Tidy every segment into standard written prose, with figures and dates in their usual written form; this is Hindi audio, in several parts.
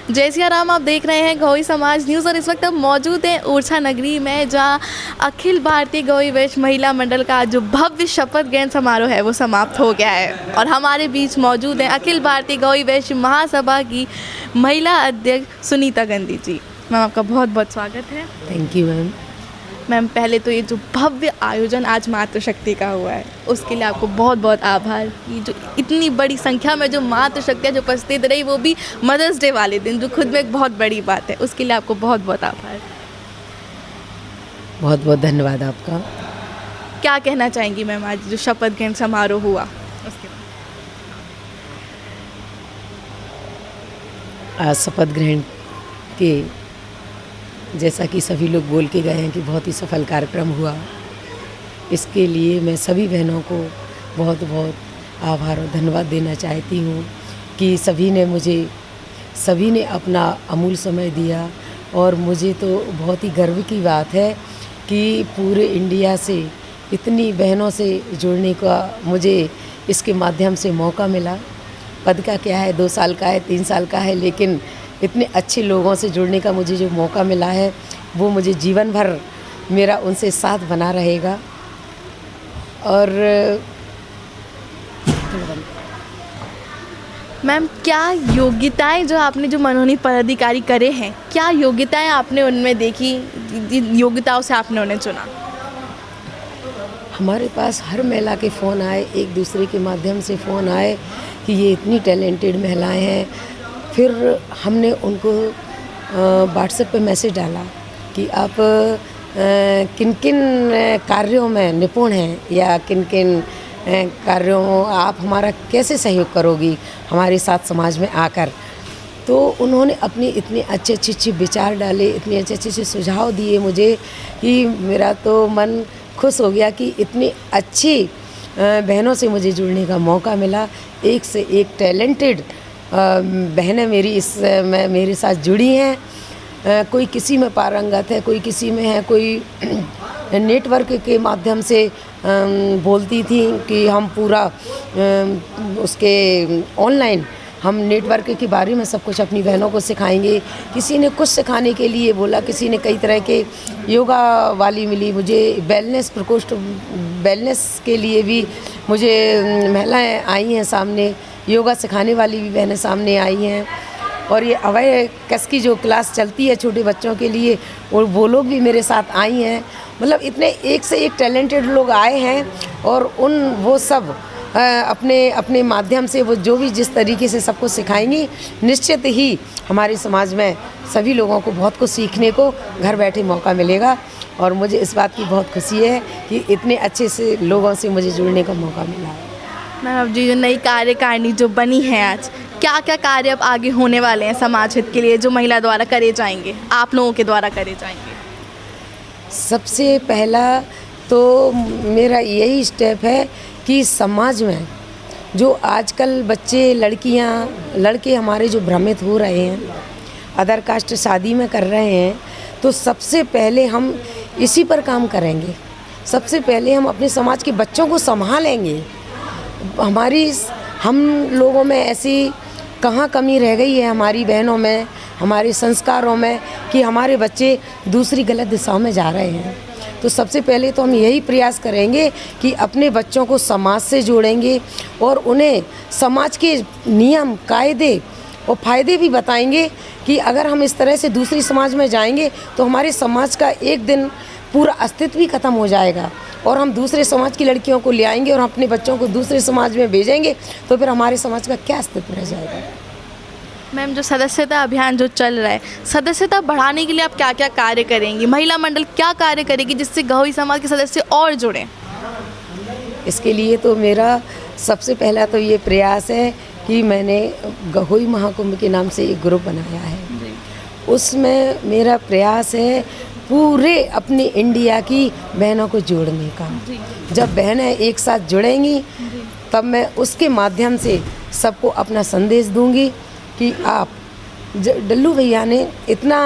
जय सिया राम। आप देख रहे हैं गौई समाज न्यूज़ और इस वक्त हम मौजूद हैं ओरछा नगरी में, जहां अखिल भारतीय गौई वैश्य महिला मंडल का जो भव्य शपथ ग्रहण समारोह है वो समाप्त हो गया है। और हमारे बीच मौजूद हैं अखिल भारतीय गौई वैश्य महासभा की महिला अध्यक्ष सुनीता गांधी जी। मैम, आपका बहुत बहुत स्वागत है। Thank you ma'am. मैम, पहले तो ये जो भव्य आयोजन आज मातृशक्ति का हुआ है उसके लिए आपको बहुत बहुत आभार कि जो इतनी बड़ी संख्या में जो मातृशक्तियाँ जो उपस्थित रही, वो भी मदर्स डे वाले दिन, जो खुद में एक बहुत बड़ी बात है, उसके लिए आपको बहुत बहुत आभार। बहुत बहुत धन्यवाद आपका। क्या कहना चाहेंगी मैम आज जो शपथ ग्रहण समारोह हुआ उसके बाद? आज शपथ ग्रहण के जैसा कि सभी लोग बोल के गए हैं कि बहुत ही सफल कार्यक्रम हुआ। इसके लिए मैं सभी बहनों को बहुत बहुत आभार और धन्यवाद देना चाहती हूँ कि सभी ने अपना अमूल्य समय दिया। और मुझे तो बहुत ही गर्व की बात है कि पूरे इंडिया से इतनी बहनों से जुड़ने का मुझे इसके माध्यम से मौका मिला। पद का क्या है, 2 साल का है, 3 साल का है, लेकिन इतने अच्छे लोगों से जुड़ने का मुझे जो मौका मिला है वो मुझे जीवन भर मेरा उनसे साथ बना रहेगा। और मैम, क्या योग्यताएं जो आपने जो मनोनीत पदाधिकारी करे हैं, क्या योग्यताएं आपने उनमें देखी, जिन योग्यताओं से आपने उन्हें चुना? हमारे पास हर महिला के फ़ोन आए, एक दूसरे के माध्यम से फ़ोन आए कि ये इतनी टैलेंटेड महिलाएं हैं। फिर हमने उनको व्हाट्सएप पे मैसेज डाला कि आप किन किन कार्यों में निपुण हैं या किन किन कार्यों आप हमारा कैसे सहयोग करोगी हमारे साथ समाज में आकर। तो उन्होंने अपने इतने अच्छे विचार डाले, इतने अच्छे सुझाव दिए मुझे कि मेरा तो मन खुश हो गया कि इतनी अच्छी बहनों से मुझे जुड़ने का मौका मिला। एक से एक टैलेंटेड बहनें मेरे साथ जुड़ी हैं। कोई किसी में पारंगत है, कोई किसी में है, कोई नेटवर्क के माध्यम से बोलती थी कि हम पूरा उसके ऑनलाइन हम नेटवर्क के बारे में सब कुछ अपनी बहनों को सिखाएंगे। किसी ने कुछ सिखाने के लिए बोला, किसी ने कई तरह के योगा वाली मिली मुझे, वेलनेस के लिए भी मुझे महिलाएं आई हैं सामने, योगा सिखाने वाली भी बहनें सामने आई हैं। और ये अवय कस की जो क्लास चलती है छोटे बच्चों के लिए, और वो लोग भी मेरे साथ आई हैं। मतलब इतने एक से एक टैलेंटेड लोग आए हैं और वो सब अपने माध्यम से वो जो भी जिस तरीके से सबको सिखाएंगी, निश्चित ही हमारे समाज में सभी लोगों को बहुत कुछ सीखने को घर बैठे मौका मिलेगा। और मुझे इस बात की बहुत खुशी है कि इतने अच्छे से लोगों से मुझे जुड़ने का मौका मिला है। मैम, अब जी जो नई कार्यकारिणी जो बनी है आज, क्या क्या कार्य अब आगे होने वाले हैं समाज हित के लिए जो महिला द्वारा करे जाएंगे, आप लोगों के द्वारा करे जाएंगे? सबसे पहला तो मेरा यही स्टेप है कि समाज में जो आजकल बच्चे लड़के हमारे जो भ्रमित हो रहे हैं, अदर कास्ट शादी में कर रहे हैं, तो सबसे पहले हम इसी पर काम करेंगे। सबसे पहले हम अपने समाज के बच्चों को संभालेंगे। हम लोगों में ऐसी कहाँ कमी रह गई है, हमारी बहनों में, हमारे संस्कारों में, कि हमारे बच्चे दूसरी गलत दिशाओं में जा रहे हैं। तो सबसे पहले तो हम यही प्रयास करेंगे कि अपने बच्चों को समाज से जोड़ेंगे और उन्हें समाज के नियम, कायदे और फ़ायदे भी बताएंगे कि अगर हम इस तरह से दूसरी समाज में जाएंगे तो हमारे समाज का एक दिन पूरा अस्तित्व ही ख़त्म हो जाएगा। और हम दूसरे समाज की लड़कियों को ले आएंगे और अपने बच्चों को दूसरे समाज में भेजेंगे तो फिर हमारे समाज का क्या अस्तित्व रह जाएगा। मैम, जो सदस्यता अभियान जो चल रहा है, सदस्यता बढ़ाने के लिए आप क्या क्या कार्य करेंगी? महिला मंडल क्या कार्य करेगी जिससे गौई समाज के सदस्य और जुड़ें? इसके लिए तो मेरा सबसे पहला तो ये प्रयास है कि मैंने गौई महाकुंभ के नाम से एक ग्रुप बनाया है। उसमें मेरा प्रयास है पूरे अपने इंडिया की बहनों को जोड़ने का। जब बहनें एक साथ जुड़ेंगी तब मैं उसके माध्यम से सबको अपना संदेश दूंगी कि आप डल्लू भैया ने इतना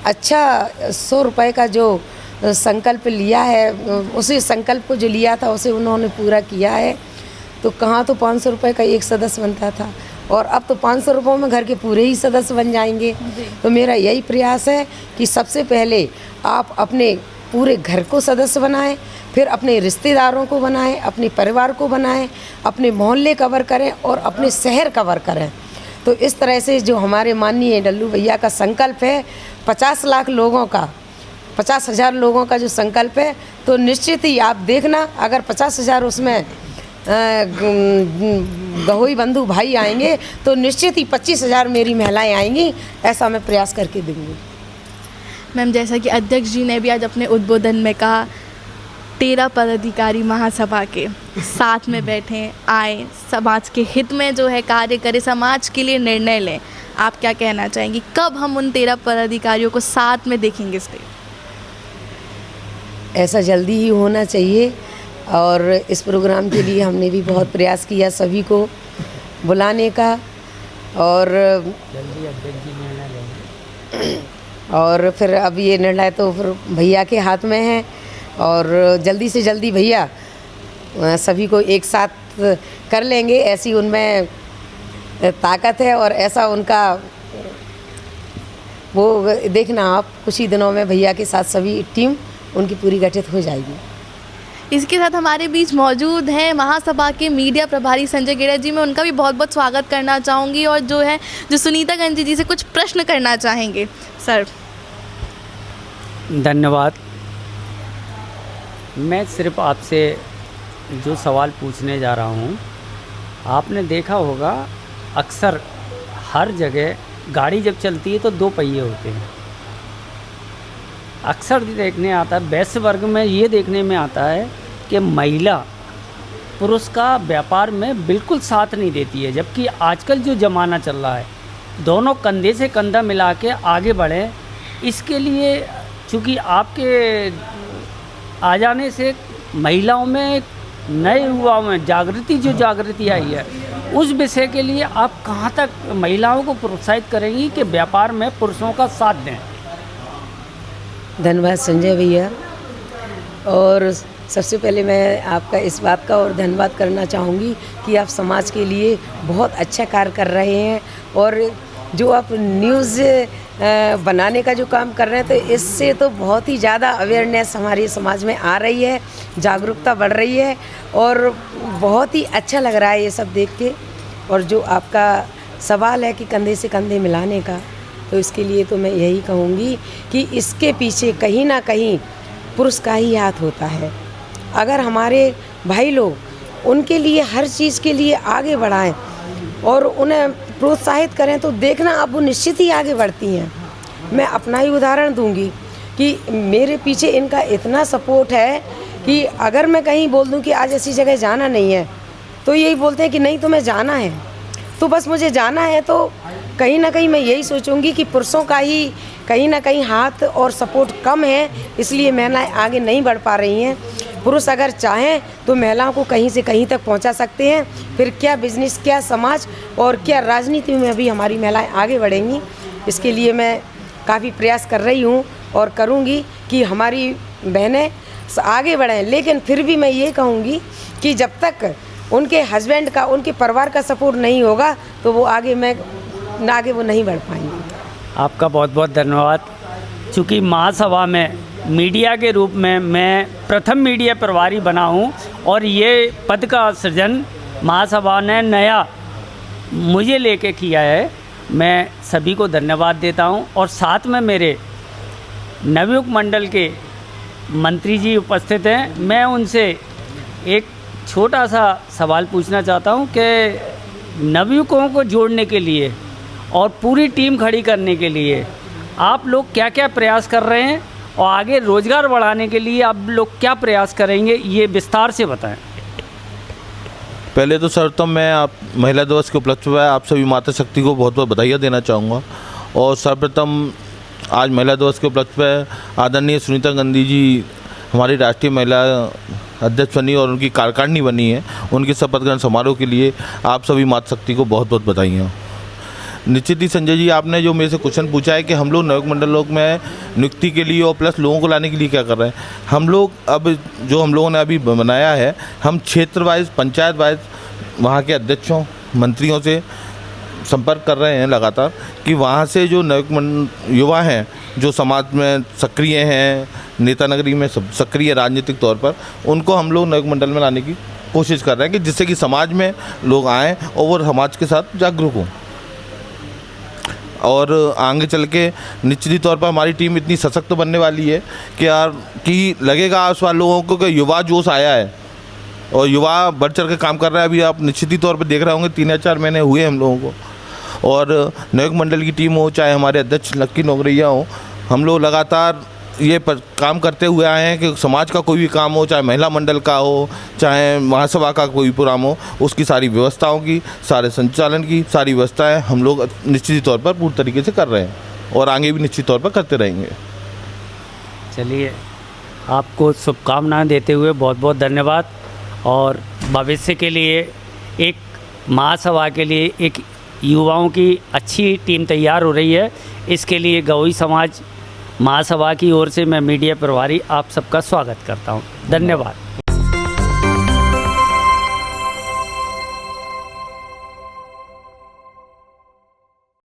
अच्छा 100 रुपये का जो संकल्प लिया है, उसी संकल्प को जो लिया था उसे उन्होंने पूरा किया है। तो कहाँ तो 500 रुपये का एक सदस्य बनता था, और अब तो 500 रुपयों में घर के पूरे ही सदस्य बन जाएंगे। तो मेरा यही प्रयास है कि सबसे पहले आप अपने पूरे घर को सदस्य बनाएं, फिर अपने रिश्तेदारों को बनाएं, अपने परिवार को बनाएं, अपने मोहल्ले कवर करें और अपने शहर कवर करें। तो इस तरह से जो हमारे माननीय डल्लू भैया का संकल्प है 50 लाख लोगों का, 50,000 लोगों का जो संकल्प है, तो निश्चित ही आप देखना अगर 50,000 उसमें गहोई बंधु भाई आएंगे तो निश्चित ही 25,000 मेरी महिलाएं आएंगी। ऐसा मैं प्रयास करके दूंगी। मैम, जैसा कि अध्यक्ष जी ने भी आज अपने उद्बोधन में कहा, 13 पदाधिकारी महासभा के साथ में बैठें, आए, समाज के हित में जो है कार्य करें, समाज के लिए निर्णय लें। आप क्या कहना चाहेंगी, कब हम उन 13 पदाधिकारियों को साथ में देखेंगे स्टेज? ऐसा जल्दी ही होना चाहिए और इस प्रोग्राम के लिए हमने भी बहुत प्रयास किया सभी को बुलाने का, और जल्दी अध्यक्ष जी निर्णय लेंगे। और फिर अब ये निर्णय तो फिर भैया के हाथ में है, और जल्दी से जल्दी भैया सभी को एक साथ कर लेंगे, ऐसी उनमें ताकत है और ऐसा उनका वो देखना आप कुछ ही दिनों में भैया के साथ सभी टीम उनकी पूरी गठित हो जाएगी। इसके साथ हमारे बीच मौजूद हैं महासभा के मीडिया प्रभारी संजय गेड़ा जी। मैं उनका भी बहुत बहुत स्वागत करना चाहूँगी और जो सुनीता गंजी जी से कुछ प्रश्न करना चाहेंगे। सर, धन्यवाद। मैं सिर्फ आपसे जो सवाल पूछने जा रहा हूँ, आपने देखा होगा अक्सर हर जगह गाड़ी जब चलती है तो 2 पहिए होते हैं। अक्सर देखने आता है, वैश्य वर्ग में ये देखने में आता है कि महिला पुरुष का व्यापार में बिल्कुल साथ नहीं देती है, जबकि आजकल जो ज़माना चल रहा है दोनों कंधे से कंधा मिला के आगे बढ़ें। इसके लिए चूँकि आपके आ जाने से महिलाओं में, नए युवाओं में जागृति आई है, उस विषय के लिए आप कहाँ तक महिलाओं को प्रोत्साहित करेंगी कि व्यापार में पुरुषों का साथ दें? धन्यवाद संजय भैया। और सबसे पहले मैं आपका इस बात का और धन्यवाद करना चाहूँगी कि आप समाज के लिए बहुत अच्छा कार्य कर रहे हैं, और जो आप न्यूज़ बनाने का जो काम कर रहे हैं, तो इससे तो बहुत ही ज़्यादा अवेयरनेस हमारे समाज में आ रही है, जागरूकता बढ़ रही है, और बहुत ही अच्छा लग रहा है ये सब देख के। और जो आपका सवाल है कि कंधे से कंधे मिलाने का, तो इसके लिए तो मैं यही कहूँगी कि इसके पीछे कहीं ना कहीं पुरुष का ही हाथ होता है। अगर हमारे भाई लोग उनके लिए हर चीज़ के लिए आगे बढ़ाएं और उन्हें प्रोत्साहित करें, तो देखना अब वो निश्चित ही आगे बढ़ती हैं। मैं अपना ही उदाहरण दूंगी कि मेरे पीछे इनका इतना सपोर्ट है कि अगर मैं कहीं बोल दूं कि आज ऐसी जगह जाना नहीं है, तो यही बोलते हैं कि नहीं तुम्हें जाना है, तो बस मुझे जाना है। तो कहीं ना कहीं मैं यही सोचूंगी कि पुरुषों का ही कहीं ना कहीं हाथ और सपोर्ट कम है, इसलिए महिलाएं आगे नहीं बढ़ पा रही हैं। पुरुष अगर चाहें तो महिलाओं को कहीं से कहीं तक पहुंचा सकते हैं, फिर क्या बिजनेस, क्या समाज और क्या राजनीति में भी हमारी महिलाएं आगे बढ़ेंगी। इसके लिए मैं काफ़ी प्रयास कर रही हूं और करूंगी कि हमारी बहनें आगे बढ़ें। लेकिन फिर भी मैं ये कहूँगी कि जब तक उनके हस्बैंड का, उनके परिवार का सपोर्ट नहीं होगा, तो वो आगे वो नहीं बढ़ पाएंगे। आपका बहुत बहुत धन्यवाद। चूँकि महासभा में मीडिया के रूप में मैं प्रथम मीडिया प्रभारी बना हूँ, और ये पद का सृजन महासभा ने नया मुझे लेके किया है। मैं सभी को धन्यवाद देता हूँ, और साथ में मेरे नवयुवक मंडल के मंत्री जी उपस्थित हैं। मैं उनसे एक छोटा सा सवाल पूछना चाहता हूँ कि नवयुवकों को जोड़ने के लिए और पूरी टीम खड़ी करने के लिए आप लोग क्या क्या प्रयास कर रहे हैं, और आगे रोज़गार बढ़ाने के लिए आप लोग क्या प्रयास करेंगे, ये विस्तार से बताएं। पहले तो सर्वप्रथम मैं आप महिला दिवस के उपलक्ष्य में आप सभी माता शक्ति को बहुत बहुत बधाइयाँ देना चाहूँगा। और सर्वप्रथम आज महिला दिवस के उपलक्ष्य में आदरणीय सुनीता गांधी जी हमारी राष्ट्रीय महिला अध्यक्ष बनी और उनकी कार्यकारिणी बनी है, उनके शपथ ग्रहण समारोह के लिए आप सभी माता शक्ति को बहुत बहुत बधाइयाँ। निश्चित ही संजय जी, आपने जो मेरे से क्वेश्चन पूछा है कि हम लोग नवयुवक मंडल लोग में नियुक्ति के लिए और प्लस लोगों को लाने के लिए क्या कर रहे हैं, हम लोग अब जो हम लोगों ने अभी बनाया है, हम क्षेत्र वाइज, पंचायत वाइज वहाँ के अध्यक्षों, मंत्रियों से संपर्क कर रहे हैं लगातार कि वहाँ से जो युवा हैं जो समाज में सक्रिय हैं, नेता नगरी में सक्रिय राजनीतिक तौर पर, उनको हम लोग नवयुग मंडल में लाने की कोशिश कर रहे हैं कि जिससे कि समाज में लोग आएँ और वो समाज के साथ जागरूक हों। और आगे चल के निश्चित तौर पर हमारी टीम इतनी सशक्त बनने वाली है कि यार कि लगेगा आसपास लोगों को कि युवा जोश आया है और युवा बढ़ चढ़ के काम कर रहा है। अभी आप निश्चित तौर पर देख रहे होंगे 3 या 4 महीने हुए हम लोगों को, और नवयुग मंडल की टीम हो चाहे हमारे अध्यक्ष लक्की नोगरैया हो, हम लोग लगातार ये काम करते हुए आए हैं कि समाज का कोई भी काम हो, चाहे महिला मंडल का हो, चाहे महासभा का कोई प्रोग्राम हो, उसकी सारी व्यवस्थाओं की, सारे संचालन की सारी व्यवस्थाएं हम लोग निश्चित तौर पर पूर्ण तरीके से कर रहे हैं और आगे भी निश्चित तौर पर करते रहेंगे। चलिए, आपको शुभकामनाएं देते हुए बहुत बहुत धन्यवाद। और भविष्य के लिए एक महासभा के लिए एक युवाओं की अच्छी टीम तैयार हो रही है। इसके लिए गवई समाज महासभा की ओर से मैं मीडिया प्रभारी आप सबका स्वागत करता हूं। धन्यवाद।